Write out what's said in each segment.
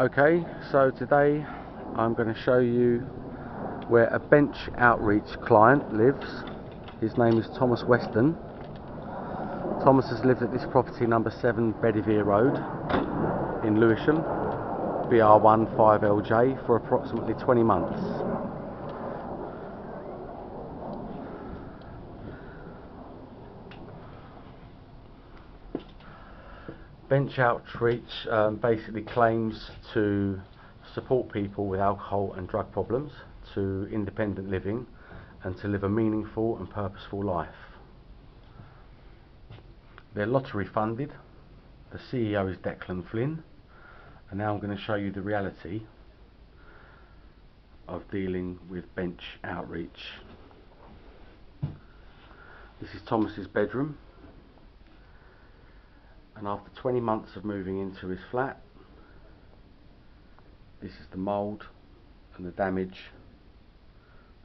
Okay, so today I'm going to show you where a bench outreach client lives. His name is Thomas Weston. Thomas has lived at this property, number 7 Bedivere Road in Lewisham, BR1 5LJ, for approximately 20 months. Bench outreach basically claims to support people with alcohol and drug problems to independent living and to live a meaningful and purposeful life. They're lottery funded. The CEO is Declan Flynn, and now I'm going to show you the reality of dealing with bench outreach. This is Thomas's bedroom, and after 20 months of moving into his flat, this is the mould and the damage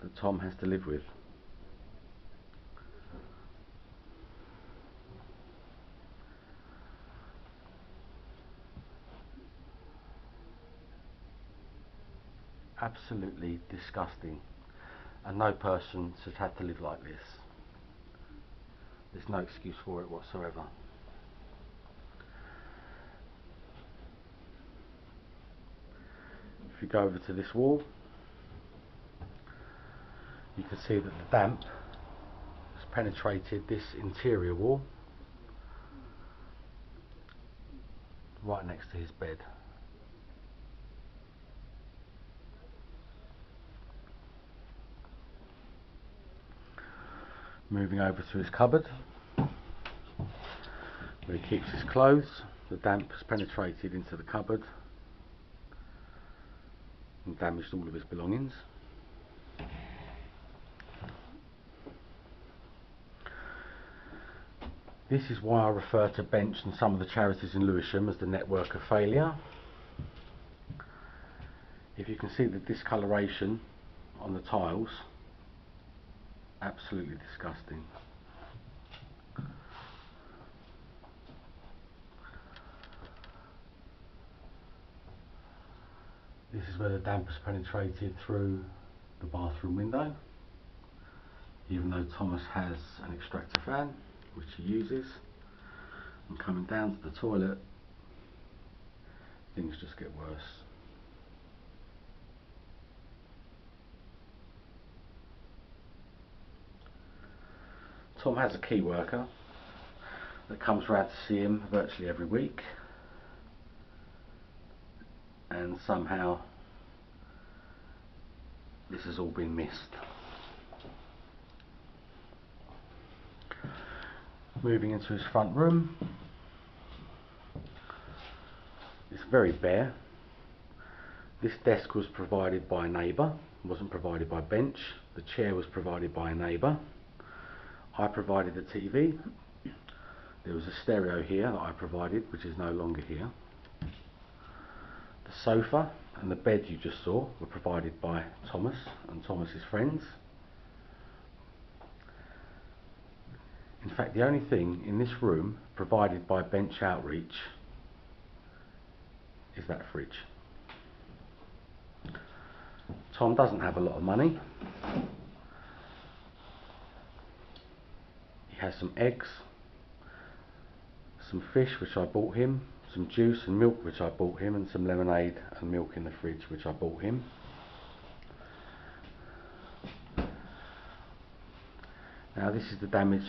that Tom has to live with. Absolutely disgusting, and no person should have to live like this. There's no excuse for it whatsoever. If you go over to this wall, you can see that the damp has penetrated this interior wall right next to his bed. Moving over to his cupboard, where he keeps his clothes, the damp has penetrated into the cupboard and damaged all of his belongings. This is why I refer to bench and some of the charities in Lewisham as the network of failure. If you can see the discoloration on the tiles, absolutely disgusting. This is where the damp has penetrated through the bathroom window, even though Thomas has an extractor fan which he uses. And coming down to the toilet, things just get worse. Tom has a key worker that comes round to see him virtually every week, and somehow this has all been missed. Moving into his front room, it's very bare. This desk was provided by a neighbour, wasn't provided by bench. The chair was provided by a neighbour. I provided the TV. There was a stereo here that I provided, which is no longer here. The sofa and the bed you just saw were provided by Thomas and Thomas's friends. In fact, the only thing in this room provided by bench outreach is that fridge. Tom doesn't have a lot of money. He has some eggs, some fish which I bought him, some juice and milk which I bought him, and some lemonade and milk in the fridge which I bought him. Now this is the damage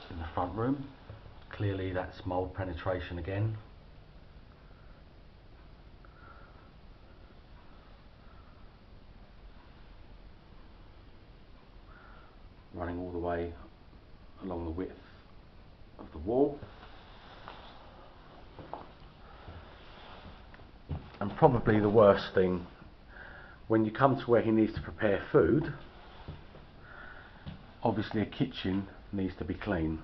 in the front room. Clearly that's mould penetration again. Running all the way along the width of the wall. And probably the worst thing, when you come to where he needs to prepare food, obviously a kitchen needs to be clean.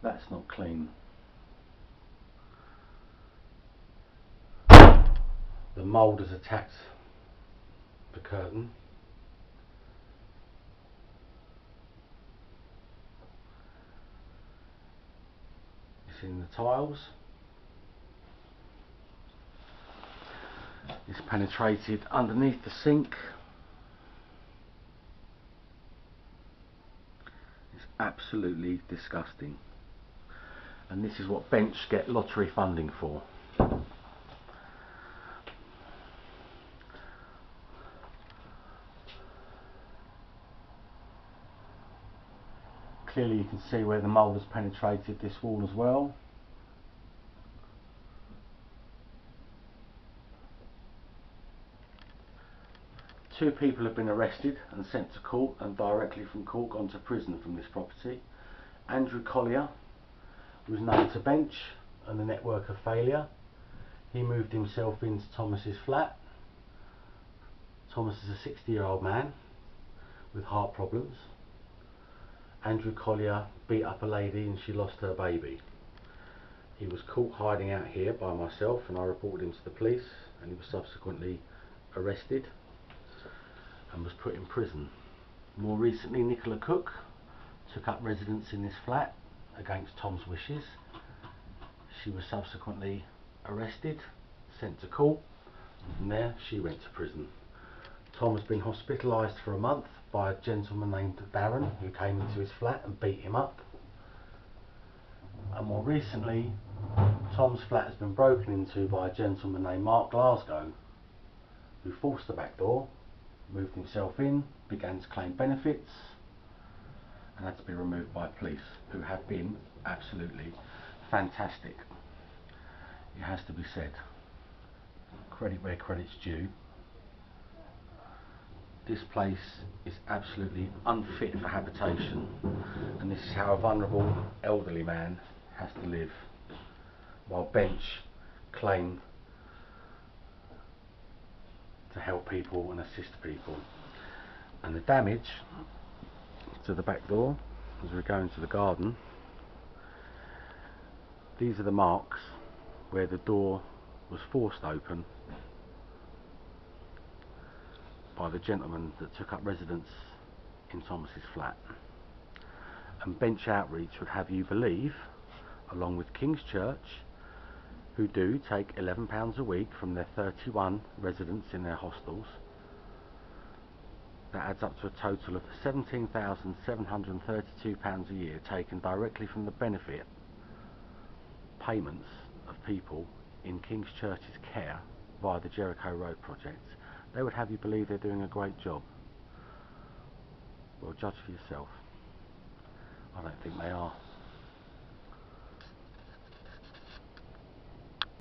That's not clean. The mould has attacked the curtain. missing in the tiles. It's penetrated underneath the sink. It's absolutely disgusting. And this is what Bench get lottery funding for. Clearly you can see where the mould has penetrated this wall as well. Two people have been arrested and sent to court, and directly from court gone to prison from this property. Andrew Collier was known to Bench and the network of failure. He moved himself into Thomas's flat. Thomas is a 60-year-old man with heart problems. Andrew Collier beat up a lady and she lost her baby. He was caught hiding out here by myself, and I reported him to the police, and he was subsequently arrested and was put in prison. More recently, Nicola Cook took up residence in this flat against Tom's wishes. She was subsequently arrested, sent to court, and from there she went to prison. Tom has been hospitalised for a month by a gentleman named Darren, who came into his flat and beat him up. And more recently, Tom's flat has been broken into by a gentleman named Mark Glasgow, who forced the back door, moved himself in, began to claim benefits, and had to be removed by police, who have been absolutely fantastic. It has to be said. Credit where credit's due. This place is absolutely unfit for habitation, and this is how a vulnerable elderly man has to live, while Bench claimed to help people and assist people. And the damage to the back door, as we go into the garden, these are the marks where the door was forced open by the gentleman that took up residence in Thomas's flat. And Bench Outreach would have you believe, along with King's Church, who do take £11 a week from their 31 residents in their hostels, that adds up to a total of £17,732 a year taken directly from the benefit payments of people in King's Church's care via the Jericho Road project. They would have you believe they're doing a great job. Well, judge for yourself. I don't think they are.